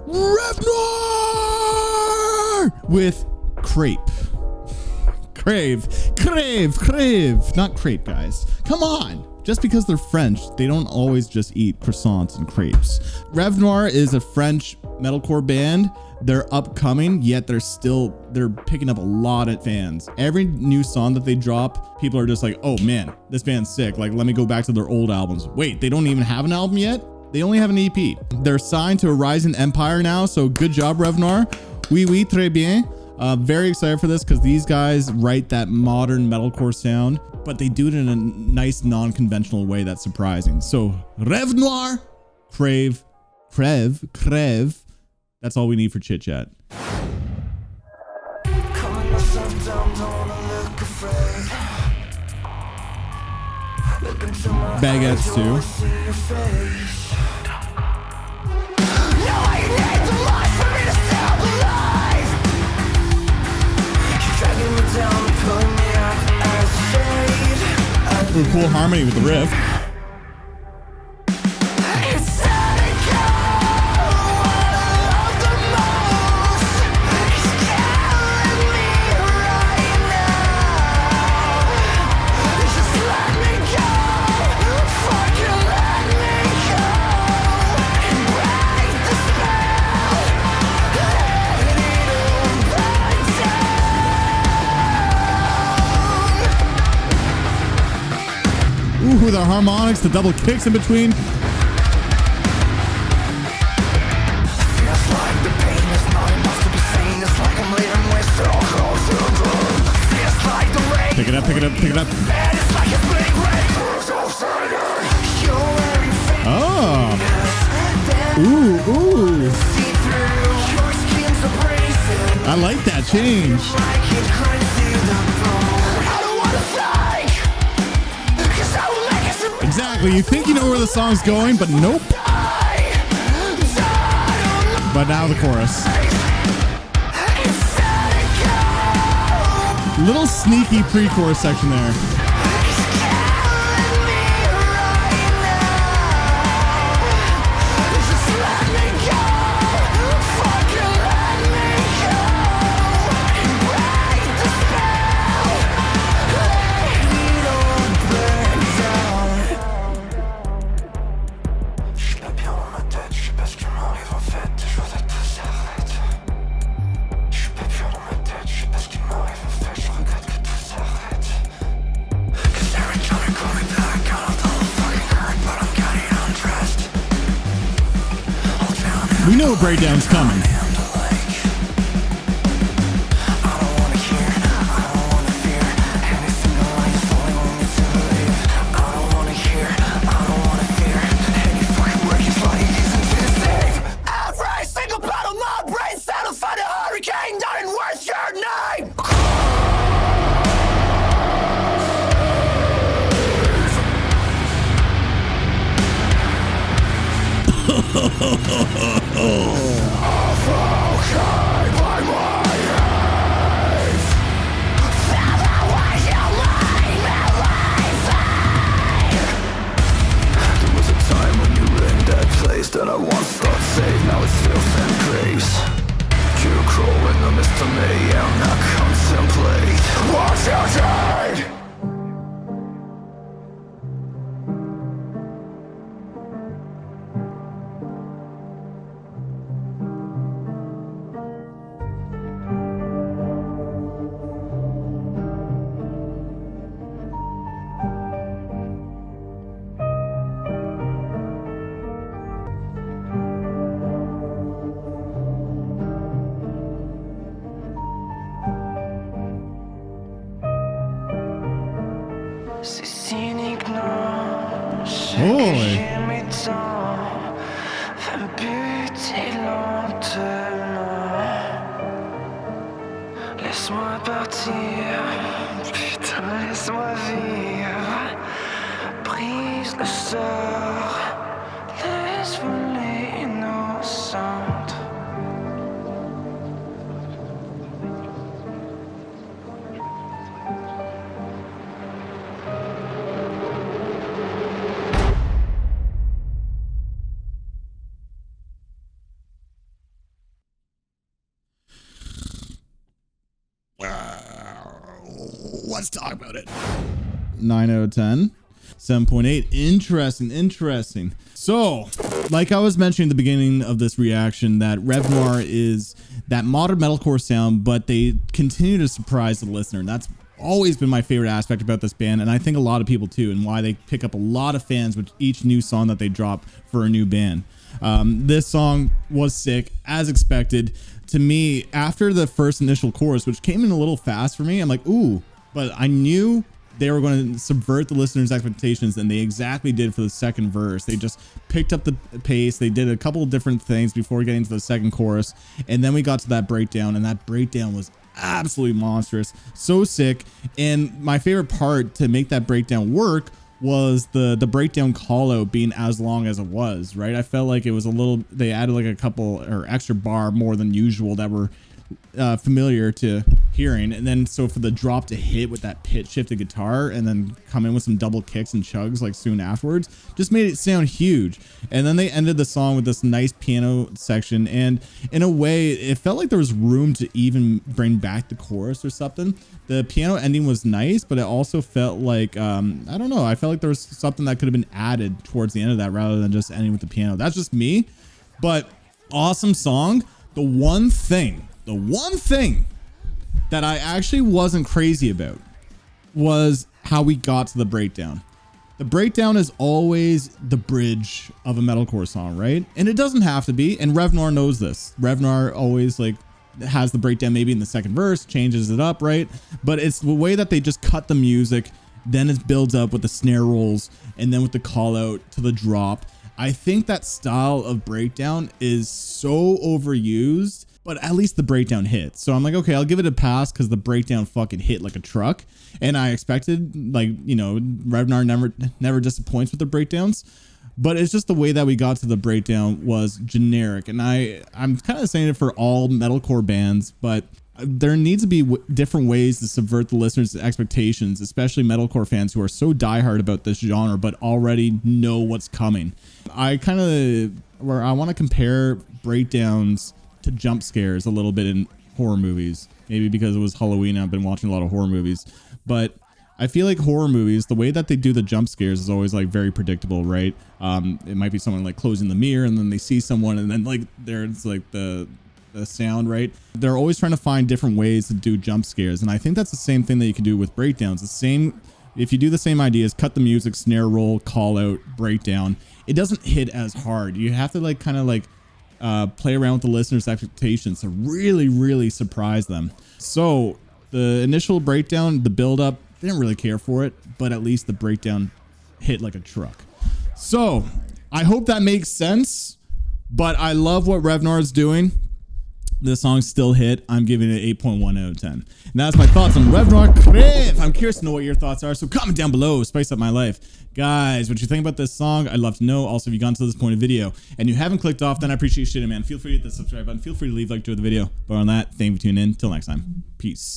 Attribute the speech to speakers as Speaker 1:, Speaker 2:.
Speaker 1: Revnoir with Crepe. Crève. Not crepe, guys. Come on. Just because they're French, they don't always just eat croissants and crepes. Revnoir is a French metalcore band. They're upcoming, yet they're picking up a lot of fans. Every new song that they drop, people are just like, oh man, this band's sick. Like, let me go back to their old albums. Wait, they don't even have an album yet? They only have an EP. They're signed to a rising empire now, so good job, Revnoir. Oui, très bien. Very excited for this because these guys write that modern metalcore sound, but they do it in a nice, non-conventional way that's surprising. So Revnoir, Crève. That's all we need for chit chat. Baguettes too. Ooh, cool harmony with the riff. Ooh, the harmonics, the double kicks in between. Pick it up. Oh. Ooh. I like that change. Exactly. You think you know where the song's going, but nope. But now the chorus. Little sneaky pre-chorus section there. We know a breakdown's coming.
Speaker 2: That I once thought safe, now it's filth and grace. You crawl in the midst of mayhem, not contemplate what's outside.
Speaker 3: C'est cynique, non. Ce
Speaker 1: Oh,
Speaker 3: que
Speaker 1: ouais.
Speaker 3: j'aimais tant va me buter lentement. Laisse-moi partir, putain, laisse-moi vivre. Brise le sort, laisse voler nos cendres.
Speaker 1: Let's talk about it. 9 out of 10. 7.8. Interesting. So, like I was mentioning at the beginning of this reaction, that Revnoir is that modern metalcore sound, but they continue to surprise the listener. And that's always been my favorite aspect about this band, and I think a lot of people too, and why they pick up a lot of fans with each new song that they drop for a new band. This song was sick, as expected. To me, after the first initial chorus, which came in a little fast for me, I'm like, ooh, but I knew they were going to subvert the listener's expectations, and they exactly did for the second verse. They just picked up the pace. They did a couple of different things before getting to the second chorus, and then we got to that breakdown, and that breakdown was absolutely monstrous, so sick. And my favorite part to make that breakdown work was the breakdown call out being as long as it was, right? I felt like it was a little, they added like a couple or extra bar more than usual that were familiar to hearing, and then so for the drop to hit with that pitch shifted guitar and then come in with some double kicks and chugs like soon afterwards just made it sound huge. And then they ended the song with this nice piano section, and in a way it felt like there was room to even bring back the chorus or something. The piano ending was nice, but it also felt like I don't know, I felt like there was something that could have been added towards the end of that rather than just ending with the piano. That's just me, but awesome song. The one thing that I actually wasn't crazy about was how we got to the breakdown. The breakdown is always the bridge of a metalcore song, right? And it doesn't have to be, and Revnoir knows this. Revnoir always like has the breakdown maybe in the second verse, changes it up, right? But it's the way that they just cut the music, then it builds up with the snare rolls, and then with the call out to the drop. I think that style of breakdown is so overused, but at least the breakdown hit. So I'm like, okay, I'll give it a pass because the breakdown fucking hit like a truck. And I expected, like, you know, Revnoir never disappoints with the breakdowns, but it's just the way that we got to the breakdown was generic. And I'm kind of saying it for all metalcore bands, but there needs to be different ways to subvert the listener's expectations, especially metalcore fans who are so diehard about this genre but already know what's coming. I want to compare breakdowns to jump scares a little bit in horror movies, maybe because it was Halloween. I've been watching a lot of horror movies, but I feel like horror movies, the way that they do the jump scares is always like very predictable, right? It might be someone like closing the mirror and then they see someone and then like there's like the sound, right? They're always trying to find different ways to do jump scares, and I think that's the same thing that you can do with breakdowns. The same, if you do the same ideas, cut the music, snare roll, call out, breakdown, it doesn't hit as hard. You have to like kind of like play around with the listener's expectations to really surprise them. So the initial breakdown, the build up, didn't really care for it, but at least the breakdown hit like a truck. So I hope that makes sense, but I love what Revnoir is doing. This song still hit. I'm giving it 8.1 out of 10. And that's my thoughts on Revnoir Crève. I'm curious to know what your thoughts are, so comment down below. Spice up my life. Guys, what you think about this song? I'd love to know. Also, if you've gone to this point of the video and you haven't clicked off, then I appreciate you, man. Feel free to hit the subscribe button. Feel free to leave, like, to the video. But on that, thank you for tuning in. Till next time. Peace.